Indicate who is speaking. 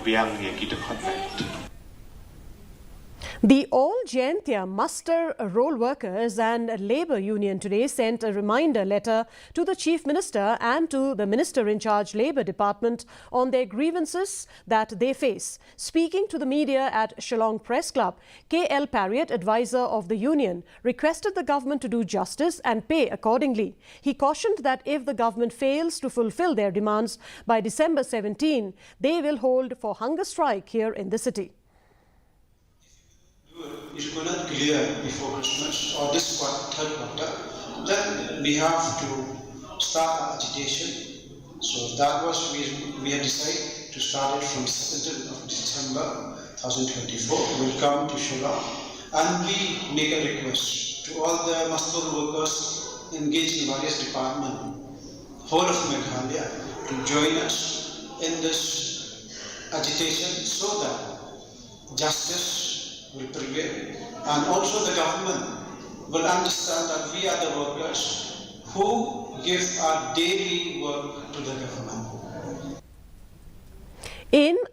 Speaker 1: viang ye kita contact.
Speaker 2: The All Jayantia Muster Roll Workers and Labour Union today sent a reminder letter to the Chief Minister and to the Minister in charge Labour Department on their grievances that they face. Speaking to the media at Shillong Press Club, K.L. Parriott, advisor of the union, requested the government to do justice and pay accordingly. He cautioned that if the government fails to fulfil their demands by December 17, they will hold for hunger strike here in the city.
Speaker 3: If we're not clear before Christmas or this third quarter, then we have to start our agitation. So that was we had decided to start it from 7th of December 2024. We'll come to Shillong and we make a request to all the muster workers engaged in various departments, whole of Meghalaya, to join us in this agitation so that justice will prevail, and also the government will understand that we are the workers who give our daily work to the government.
Speaker 2: In a